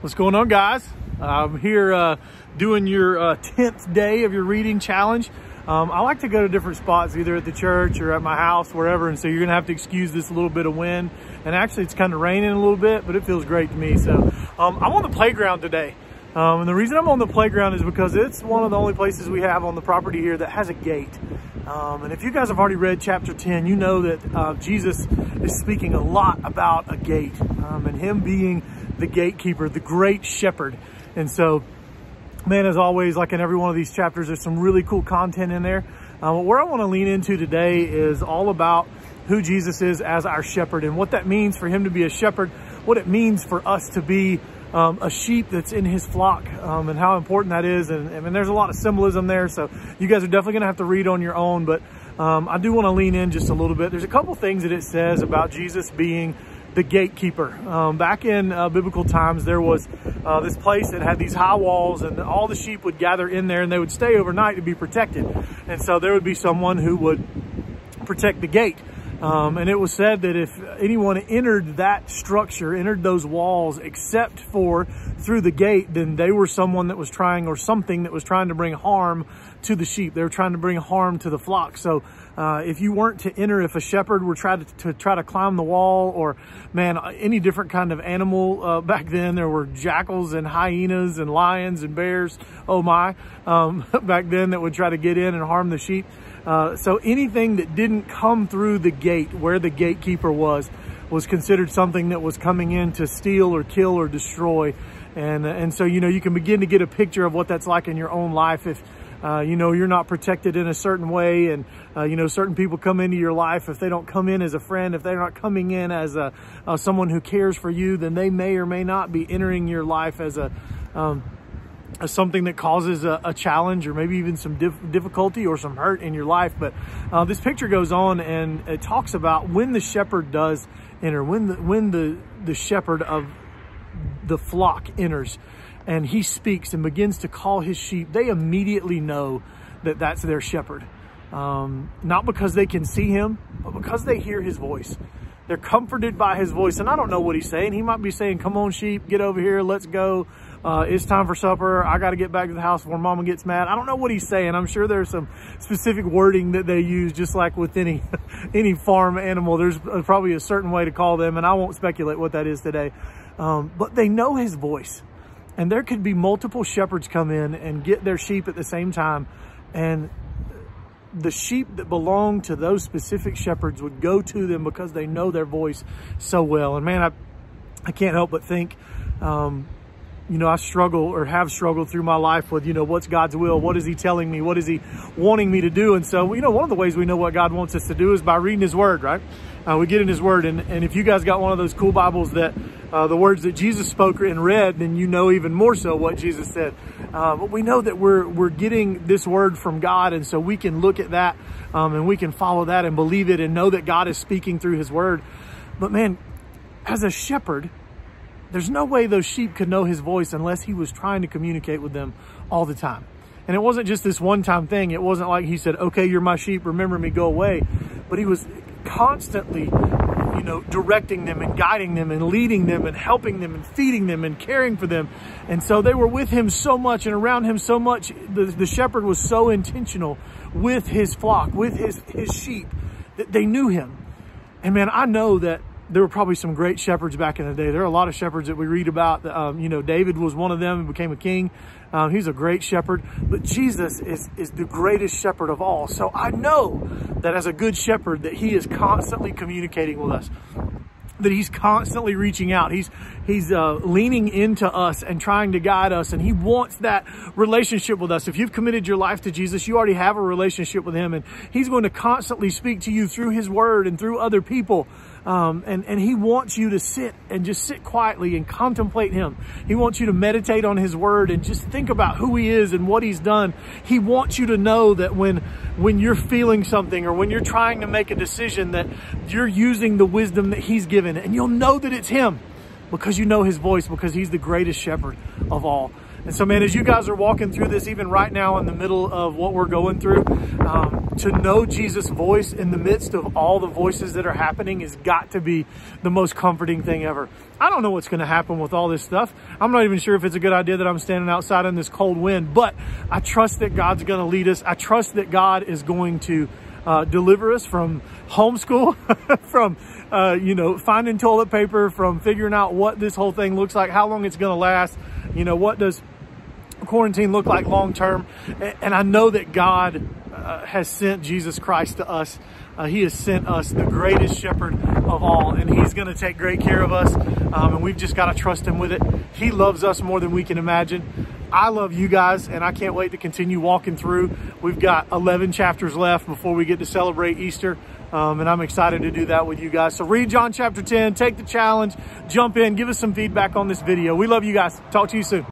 What's going on, guys? I'm here doing your 10th day of your reading challenge. I like to go to different spots, either at the church or at my house, wherever. And so you're gonna have to excuse this little bit of wind. And actually it's kind of raining a little bit, but it feels great to me. So I'm on the playground today. And the reason I'm on the playground is because it's one of the only places we have on the property here that has a gate. And if you guys have already read chapter 10, you know that Jesus is speaking a lot about a gate and him being the gatekeeper, the great shepherd. And so, man, as always, like in every one of these chapters, there's some really cool content in there. Where I want to lean into today is all about who Jesus is as our shepherd and what that means for him to be a shepherd, what it means for us to be a sheep that's in his flock, and how important that is. And I mean, there's a lot of symbolism there, so you guys are definitely gonna have to read on your own, but I do want to lean in just a little bit. There's a couple things that it says about Jesus being the gatekeeper. Back in biblical times, there was this place that had these high walls, and all the sheep would gather in there and they would stay overnight to be protected. And so there would be someone who would protect the gate. And it was said that if anyone entered that structure, entered those walls, except for through the gate, then they were someone that was trying, or something that was trying to bring harm to the sheep. They were trying to bring harm to the flock. So if you weren't to enter, if a shepherd were try to climb the wall, or man, any different kind of animal back then, there were jackals and hyenas and lions and bears, oh my, back then, that would try to get in and harm the sheep. So anything that didn't come through the gate where the gatekeeper was considered something that was coming in to steal or kill or destroy. And so, you know, you can begin to get a picture of what that's like in your own life if, you know, you're not protected in a certain way, and, you know, certain people come into your life. If they don't come in as a friend, if they're not coming in as someone who cares for you, then they may or may not be entering your life as something that causes a challenge, or maybe even some difficulty or some hurt in your life. But this picture goes on and it talks about when the shepherd does enter, when the shepherd of the flock enters and he speaks and begins to call his sheep, they immediately know that that's their shepherd. Not because they can see him, but because they hear his voice. They're comforted by his voice. And I don't know what he's saying. He might be saying, come on, sheep, get over here, let's go. It's time for supper. I got to get back to the house before mama gets mad. I don't know what he's saying. I'm sure there's some specific wording that they use, just like with any farm animal. There's probably a certain way to call them, and I won't speculate what that is today. But they know his voice. And there could be multiple shepherds come in and get their sheep at the same time. And the sheep that belong to those specific shepherds would go to them because they know their voice so well. And man, I can't help but think, you know, I struggle, or have struggled through my life with, you know, what's God's will? What is he telling me? What is he wanting me to do? And so, you know, one of the ways we know what God wants us to do is by reading his word, right? We get in his word. And if you guys got one of those cool Bibles that the words that Jesus spoke and read, then you know even more so what Jesus said. But we know that we're getting this word from God. And so we can look at that and we can follow that and believe it and know that God is speaking through his word. But man, as a shepherd, there's no way those sheep could know his voice unless he was trying to communicate with them all the time. And it wasn't just this one-time thing. It wasn't like he said, okay, you're my sheep, remember me, go away. But he was constantly, you know, directing them and guiding them and leading them and helping them and feeding them and caring for them. And so they were with him so much and around him so much. The shepherd was so intentional with his flock, with his sheep, that they knew him. And man, I know that there were probably some great shepherds back in the day. There are a lot of shepherds that we read about. You know, David was one of them and became a king. He's a great shepherd. But Jesus is the greatest shepherd of all. So I know that as a good shepherd, that he is constantly communicating with us, that he's constantly reaching out. He's leaning into us and trying to guide us, and he wants that relationship with us. If you've committed your life to Jesus, you already have a relationship with him, and he's going to constantly speak to you through his word and through other people. And he wants you to sit quietly and contemplate him. He wants you to meditate on his word and just think about who he is and what he's done. He wants you to know that when you're feeling something, or when you're trying to make a decision, that you're using the wisdom that he's given, and you'll know that it's him because you know his voice, because he's the greatest shepherd of all. And so, man, as you guys are walking through this, even right now in the middle of what we're going through, to know Jesus' voice in the midst of all the voices that are happening has got to be the most comforting thing ever. I don't know what's going to happen with all this stuff. I'm not even sure if it's a good idea that I'm standing outside in this cold wind, but I trust that God's going to lead us. I trust that God is going to deliver us from homeschool, from, you know, finding toilet paper, from figuring out what this whole thing looks like, how long it's going to last. You know, what does quarantine look like long term? And I know that God has sent Jesus Christ to us. He has sent us the greatest shepherd of all, and he's going to take great care of us. And we've just got to trust him with it. He loves us more than we can imagine. I love you guys, and I can't wait to continue walking through. We've got 11 chapters left before we get to celebrate Easter. And I'm excited to do that with you guys. So read John chapter 10, take the challenge, jump in, give us some feedback on this video. We love you guys. Talk to you soon.